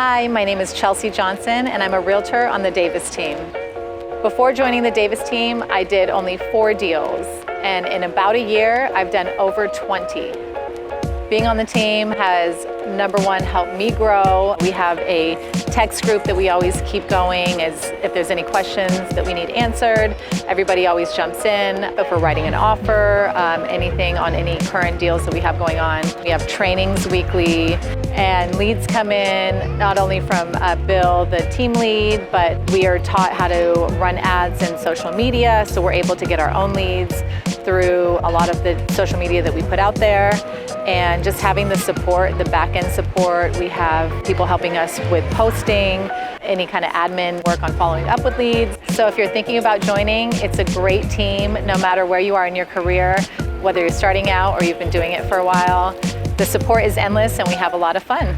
Hi, my name is Chelsea Johnson, and I'm a realtor on the Davis team. Before joining the Davis team, I did only 4 deals, and in about a year, I've done over 20. Being on the team has, number one, helped me grow. We have a text group that we always keep going as if there's any questions that we need answered. Everybody always jumps in if we're writing an offer, anything on any current deals that we have going on. We have trainings weekly, and leads come in not only from Bill, the team lead, but we are taught how to run ads in social media, so we're able to get our own leads through a lot of the social media that we put out there. And just having the support, the back-end support, we have people helping us with posting, any kind of admin work on following up with leads. So if you're thinking about joining, it's a great team, no matter where you are in your career, whether you're starting out or you've been doing it for a while. The support is endless and we have a lot of fun.